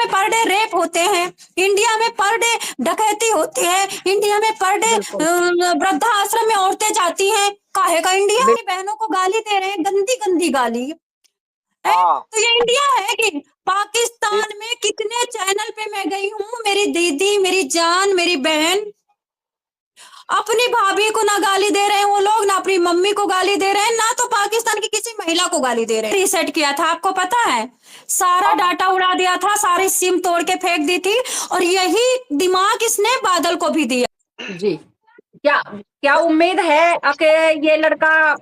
में per day rape होते हैं, इंडिया में पर डे डकैती होती है, इंडिया में पर डे बिल्कुल। वृद्धा आश्रम में औरतें जाती हैं। काहे का इंडिया? बिल, अपनी बहनों को गाली दे रहे हैं, गंदी गंदी गाली है। हाँ। तो ये इंडिया है कि दे- पाकिस्तान में कितने चैनल पे मैं गई हूँ, मेरी दीदी, मेरी जान, मेरी बहन अपनी भाभी को ना गाली दे रहे हैं वो लोग, ना अपनी मम्मी को गाली दे रहे हैं, ना तो पाकिस्तान की किसी महिला को गाली दे रहे हैं। रीसेट किया था, आपको पता है? सारा हाँ, डाटा उड़ा दिया था, सारी सिम तोड़ के फेंक दी थी, और यही दिमाग इसने बादल को भी दिया। जी। क्या क्या उम्मीद है कि ये लड़का,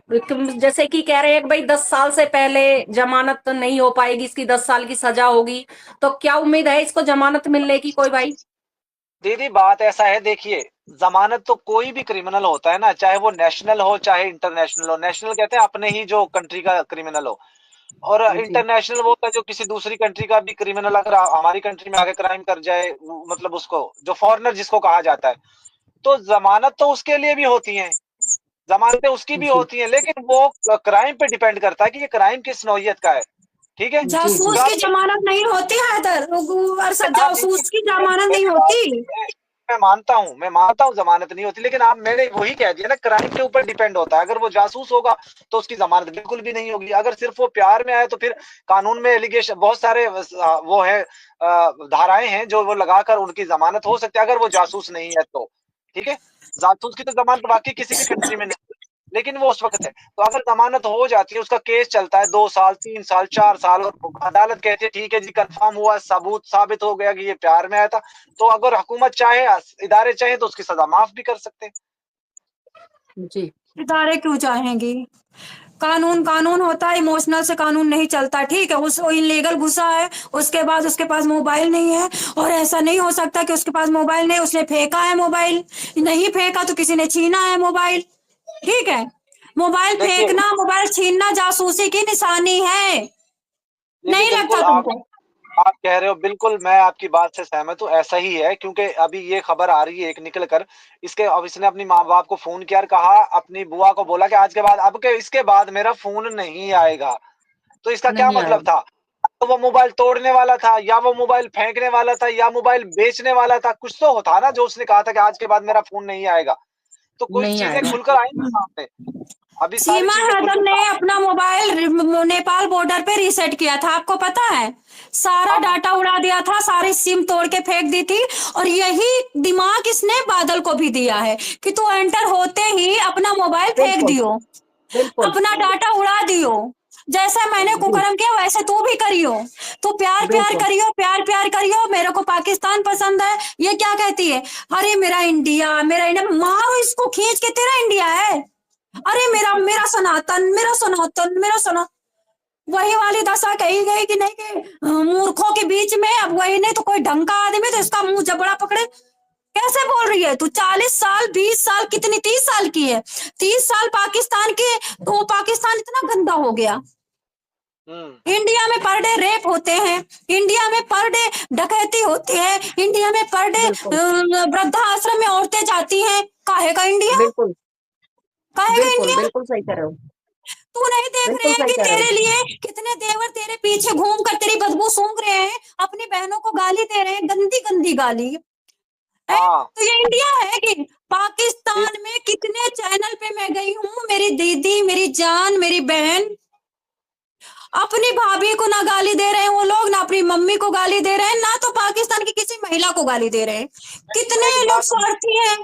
जैसे कि कह रहे हैं कि भाई 10 साल से पहले जमानत तो नहीं हो पाएगी, इसकी 10 साल की सजा होगी, तो क्या उम्मीद है इसको जमानत मिलने की कोई भाई? दीदी बात ऐसा है, देखिए, जमानत तो कोई भी क्रिमिनल होता है ना, चाहे वो नेशनल हो चाहे इंटरनेशनल हो। नेशनल कहते हैं अपने ही जो कंट्री का क्रिमिनल हो, और जी। इंटरनेशनल वो होता है जो किसी दूसरी कंट्री का भी क्रिमिनल अगर हमारी कंट्री में आके क्राइम कर जाए, मतलब उसको जो फॉरेनर जिसको कहा जाता है, तो जमानत तो उसके लिए भी होती है, जमानतें उसकी भी जी। होती हैं, लेकिन वो क्राइम पे डिपेंड करता है कि ये क्राइम किस नौइयत का है। ठीक है। जी। जी। जासूस की जमानत नहीं होती है इधर, हाँ दीदी, जासूस की जमानत नहीं मेरी बात होती। मैं मानता हूँ जमानत नहीं होती, लेकिन आप मैंने वही कह दिया ना, क्राइम के ऊपर डिपेंड होता है। अगर वो जासूस होगा तो उसकी जमानत बिल्कुल भी नहीं होगी। अगर सिर्फ वो प्यार में आए तो फिर कानून में एलिगेशन बहुत सारे वो है, धाराएं हैं जो वो लगाकर उनकी जमानत हो सकती है, अगर वो जासूस नहीं है तो। ठीक है। जासूस की तो जमानत बाकी किसी भी कंट्री में नहीं, लेकिन वो उस वक्त है। तो अगर जमानत हो जाती है, उसका केस चलता है 2 साल 3 साल 4 साल, और अदालत कहती है ठीक है जी, कंफर्म हुआ, सबूत साबित हो गया कि ये प्यार में आया था, तो अगर हुकूमत चाहे, इदारे चाहे, तो उसकी सजा माफ भी कर सकते हैं। जी। इदारे क्यों चाहेंगी? कानून कानून होता है, इमोशनल से कानून नहीं चलता। ठीक है, उस इनलीगल घुसा है, उसके बाद उसके पास मोबाइल नहीं है, और ऐसा नहीं हो सकता कि उसके पास मोबाइल नहीं, उसने फेंका है मोबाइल, नहीं फेंका तो किसी ने छीना है मोबाइल। ठीक है, मोबाइल देखिए फेंकना, मोबाइल छीनना जासूसी की निशानी है। दीदी, नहीं लगता बिल्कुल तुमको? आप कह रहे हो, बिल्कुल मैं आपकी बात से सहमत हूँ, ऐसा ही है। क्योंकि अभी ये खबर आ रही है एक निकल कर, इसके अब इसने अपनी माँ बाप को फोन किया और कहा, अपनी बुआ को बोला कि आज के बाद, अब के इसके बाद मेरा फोन नहीं आएगा। तो इसका क्या नहीं मतलब आएगा। था? तो वो मोबाइल तोड़ने वाला था, या वो मोबाइल फेंकने वाला था, या मोबाइल बेचने वाला था, कुछ तो होता ना जो उसने कहा था कि आज के बाद मेरा फोन नहीं आएगा। तो कुछ नहीं चीजें आएगा। खुलकर आई ना सामने, अभी सारी सीमा चीजें हैदर खुलकर ने सामने। अपना मोबाइल नेपाल बॉर्डर पे रीसेट किया था, आपको पता है? सारा हाँ डाटा उड़ा दिया था, सारी सिम तोड़ के फेंक दी थी, और यही दिमाग इसने बादल को भी दिया है कि तू एंटर होते ही अपना मोबाइल फेंक बिल्कुल। दियो, बिल्कुल। अपना डाटा उड़ा दियो। जैसा मैंने जी। कुकर्म किया वैसे तू भी करियो। तू प्यार प्यार बिल्कुल। करियो, प्यार प्यार करियो, मेरे को पाकिस्तान पसंद है, ये क्या कहती है? अरे मेरा इंडिया, मेरा इंडिया, मारो इसको खींच के, तेरा इंडिया है। अरे मेरा मेरा सनातन, मेरा सनातन, मेरा सना, वही वाली दशा कही गई कि नहीं कि मूर्खों के बीच में, अब वही नहीं तो कोई ढंग का आदमी तो इसका मुंह जबड़ा पकड़े। कैसे बोल रही है तू? 40 साल, 20 साल, कितनी, 30 साल की है, 30 साल पाकिस्तान के, तो पाकिस्तान इतना गंदा हो गया। हम्म इंडिया में पर डे रेप होते हैं, इंडिया में पर डे डकैती होती है, इंडिया में पर डे बिल्कुल। वृद्धा आश्रम में औरतें जाती हैं। काहे का इंडिया? बिल्कुल। काहे का बिल्कुल। इंडिया? बिल्कुल सही कह रहे हो। तू नहीं देख रहे बिल्कुल हैं सही कि कह रहे तेरे हो। लिए कितने देवर तेरे पीछे घूम कर तेरी बदबू सूंघ रहे हैं, अपनी बहनों को गाली दे रहे हैं, गंदी गंदी गाली है। हाँ। तो ये इंडिया है कि दी- पाकिस्तान में कितने चैनल पे मैं गई हूँ, मेरी दीदी, मेरी जान, मेरी बहन अपनी भाभी को ना गाली दे रहे हैं वो लोग, ना अपनी मम्मी को गाली दे रहे हैं, ना तो पाकिस्तान की किसी महिला को गाली दे रहे हैं। कितने एक लोग बात स्वार्थी हैं।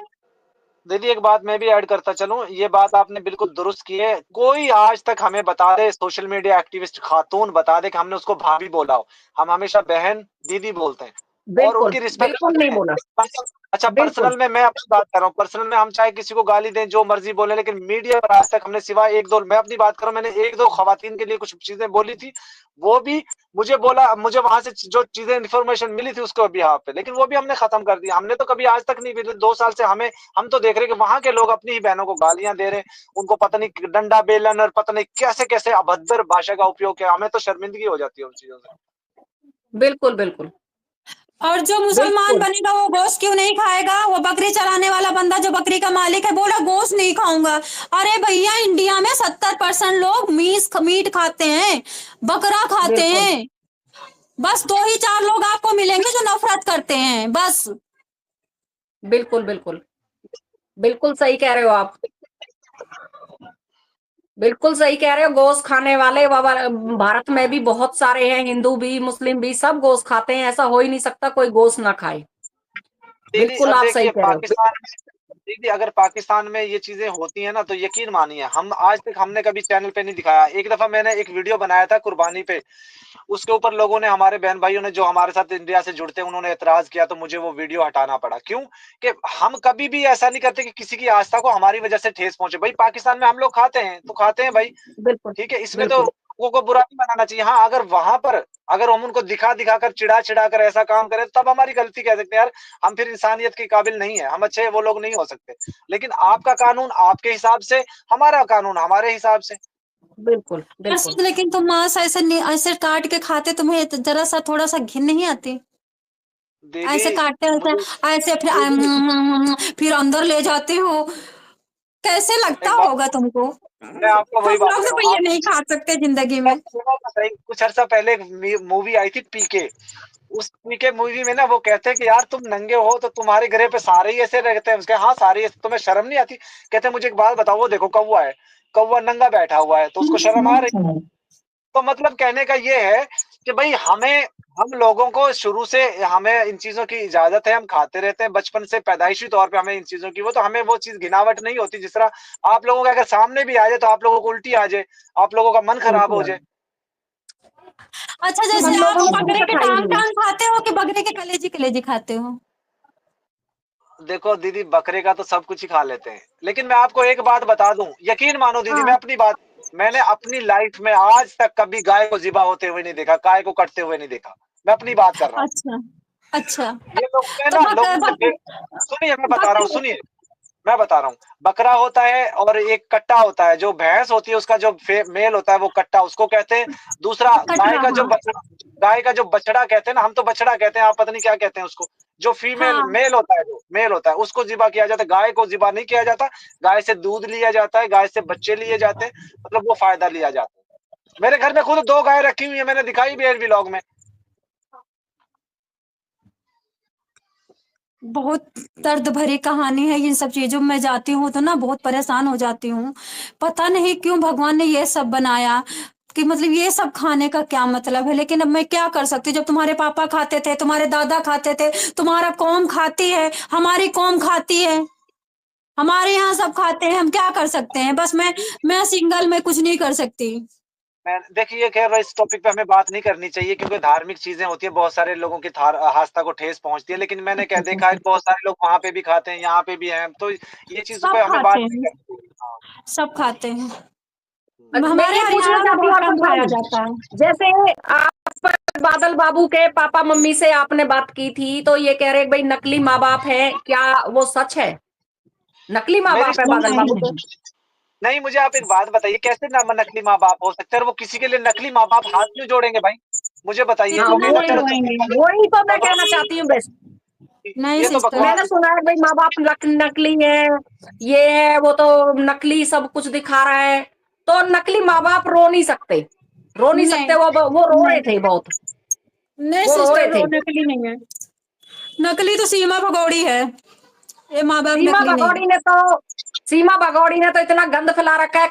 दीदी, एक बात मैं भी ऐड करता चलूं, ये बात आपने बिल्कुल दुरुस्त की है। कोई आज तक हमें बता दे, सोशल मीडिया एक्टिविस्ट खातून बता दे कि हमने उसको भाभी बोला हो। हम हमेशा बहन दीदी बोलते हैं, और बिल्कुल। उनकी रिस्पेक्ट बिल्कुल करते नहीं हैं। बोला। अच्छा, बिल्कुल। पर्सनल में मैं अपनी बात कर रहा हूँ, पर्सनल में हम चाहे किसी को गाली दें, जो मर्जी बोले, लेकिन मीडिया पर आज तक हमने सिवाय एक दो, मैं अपनी बात कर रहा हूँ, मैंने एक दो खवातीन के लिए कुछ चीजें बोली थी, वो भी मुझे बोला, मुझे वहां से जो चीजें इन्फॉर्मेशन मिली थी उसको भी यहाँ पे, लेकिन वो भी हमने खत्म कर दिया। हमने तो कभी आज तक नहीं, 2 साल से हम तो देख रहे हैं कि वहां के लोग अपनी ही बहनों को गालियां दे रहे हैं, उनको पता नहीं डंडा बेलन और पता नहीं कैसे कैसे अभद्र भाषा का उपयोग किया। हमें तो शर्मिंदगी हो जाती है उन चीजों से। बिल्कुल। बिल्कुल। और जो मुसलमान बिल्कुल। बनेगा वो गोश्त क्यों नहीं खाएगा? वो बकरी चराने वाला बंदा जो बकरी का मालिक है बोला गोश्त नहीं खाऊंगा। अरे भैया, इंडिया में 70% लोग मीट खाते हैं, बकरा खाते बिल्कुल। हैं। बस 2 ही 4 लोग आपको मिलेंगे जो नफरत करते हैं, बस। बिल्कुल, बिल्कुल। बिल्कुल सही कह रहे हो आप। बिल्कुल सही कह रहे हो, गोश्त खाने वाले बाबा भारत में भी बहुत सारे हैं, हिंदू भी, मुस्लिम भी, सब गोश्त खाते हैं, ऐसा हो ही नहीं सकता कोई गोश्त ना खाए। दीदी बिल्कुल अब आप सही देखिए कह रहे हो। पाकिस्तान में, दीदी अगर पाकिस्तान में ये चीजें होती है ना तो यकीन मानिए हम आज तक हमने कभी चैनल पे नहीं दिखाया। एक दफा मैंने एक वीडियो बनाया था कुर्बानी पे, उसके ऊपर लोगों ने, हमारे बहन भाइयों ने जो हमारे साथ इंडिया से जुड़ते हैं उन्होंने एतराज किया, तो मुझे वो वीडियो हटाना पड़ा। क्यों? कि हम कभी भी ऐसा नहीं करते कि किसी की आस्था को हमारी वजह से ठेस पहुंचे। भाई पाकिस्तान में हम लोग खाते हैं तो खाते हैं भाई, बिल्कुल, ठीक है, इसमें तो बिल्कुल, लोगों को बुरा नहीं बनाना चाहिए। हाँ, अगर वहां पर अगर हम उनको दिखा दिखा कर चिढ़ा चिढ़ा कर ऐसा काम करें तब हमारी गलती कह सकते हैं, यार हम फिर इंसानियत के काबिल नहीं है, हम अच्छे वो लोग नहीं हो सकते। लेकिन आपका कानून आपके हिसाब से, हमारा कानून हमारे हिसाब से। बिल्कुल, बिल्कुल। अर्षद, लेकिन तुम मांस ऐसे ऐसे काट के खाते, तुम्हें जरा सा थोड़ा सा घिन नहीं आती? दीदी ऐसे काटते मुझे, ऐसे फिर दीदी फिर अंदर ले जाते हो, कैसे लगता एक बात, होगा तुमको? मैं आपको वही हम बात लोग कर तो रहा हूँ। ये नहीं खा सकते जिंदगी में। कुछ अर्सा पहले एक मूवी आई थी पीके, उस पीके मूवी में ना वो कहते हैं कि यार तुम नंगे हो तो तुम्हारे घर पे सारे ही ऐसे रहते हैं। उसके हाँ सारे ऐसे, तुम्हें शर्म नहीं आती? कहते हैं मुझे एक बात बताओ, वो देखो कौवा है, कौवा नंगा बैठा हुआ है तो उसको शर्म आ रही? तो मतलब कहने का ये है कि भाई हमें, हम लोगों को शुरू से हमें इन चीजों की इजाजत है, हम खाते रहते हैं बचपन से, पैदाइशी तौर पे हमें इन चीजों की वो, तो हमें वो चीज घिनावट नहीं होती। जिस तरह आप लोगों के अगर सामने भी आ जाए तो आप लोगों को उल्टी आ जाए, आप लोगों का मन खराब हो जाए। अच्छा, हम जैसे आप लोगों ने शुरू बकरे से के खाई टांग हुई है। टांग खाते हो कि बकरे के कलेजी कलेजी खाते हो? देखो दीदी बकरे का तो सब कुछ ही खा लेते हैं, लेकिन मैं आपको एक बात बता दूं, यकीन मानो दीदी, मैं हाँ। अपनी बात, मैंने अपनी लाइफ में आज तक कभी गाय को ज़िबा होते हुए नहीं देखा, गाय को कटते हुए नहीं देखा। मैं अपनी बात कर रहा हूँ। अच्छा, अच्छा। ये लोगों ने तो ना लोगों ने सुनिए मैं बता रहा हूँ, बकरे सुनिए मैं बता रहा हूँ। बकरा होता है और एक कट्टा होता है, जो भैंस होती है उसका जो मेल होता है वो कट्टा उसको कहते हैं। दूसरा गाय कटरा, का जो हाँ। बछड़ा, गाय का जो बछड़ा कहते हैं ना, हम तो बछड़ा कहते हैं, आप पता नहीं क्या कहते हैं उसको, जो फीमेल हाँ। मेल होता है, जो मेल होता है उसको ज़िबा किया जाता है। गाय को ज़िबा नहीं किया जाता। गाय से दूध लिया जाता है, गाय से बच्चे लिए जाते हैं, मतलब वो फायदा लिया जाता है। मेरे घर में खुद 2 गाय रखी हुई है, मैंने दिखाई भी है व्लॉग में। बहुत दर्द भरी कहानी है, इन सब चीजों में जाती हूँ तो ना बहुत परेशान हो जाती हूँ। पता नहीं क्यों भगवान ने ये सब बनाया, कि मतलब ये सब खाने का क्या मतलब है। लेकिन अब मैं क्या कर सकती हूँ, जब तुम्हारे पापा खाते थे, तुम्हारे दादा खाते थे, तुम्हारा कौम खाती है, हमारी कौम खाती है, हमारे यहाँ सब खाते हैं, हम क्या कर सकते हैं? बस मैं सिंगल, मैं कुछ नहीं कर सकती। मैं देखिए खैर इस टॉपिक पे हमें बात नहीं करनी चाहिए क्योंकि धार्मिक चीजें होती है, बहुत सारे लोगों की आस्था को ठेस पहुंचती है। लेकिन मैंने क्या देखा है, बहुत सारे लोग वहां पे भी खाते हैं, यहाँ पे भी हैं, तो ये चीजों सब पे हमें खाते बात नहीं हैं, करनी चाहिए। हाँ। सब खाते हैं। मैं हमारे ये पूछना हरियाणा में चाहती हूँ बहुत अर्षद कम खाया भाई, जाता है। जैसे आप बादल बाबू के पापा मम्मी से आपने बात की थी तो ये कह रहे हैं कि भाई नकली माँ बाप है, क्या वो सच है? नकली माँ मेरी बाप है बादल बाबू के? नहीं, मुझे आप एक बात बताइए, कैसे नकली माँ बाप हो सकते हैं? और वो किसी के लिए नकली माँ बाप हाथ क्यों जोड़ेंगे भाई? मुझे बताइए, हाँ, वो कितना मेरा नहीं वही चलो रोएंगे? वही तो मैं कहना बकवास, चाहती हूँ बस। नहीं ये तो सिस्टर। बकवास मैंने है। सुना है भाई माँ बाप नकली है, ये है वो तो नकली सब कुछ दिखा रहा है, तो नकली माँ बाप रो नहीं सकते, रो नहीं सकते, नहीं, वो रो रहे नहीं, थे बहुत, नहीं वो रो सिस्टर, रहे वो थे। नकली नहीं है। नकली तो सीमा भगौड़ी है, ये माँ बाप सीमा नकली नहीं है। भगौड़ी ने तो सीमा भगौड़ी ने तो इतना गंद फैला रखा है।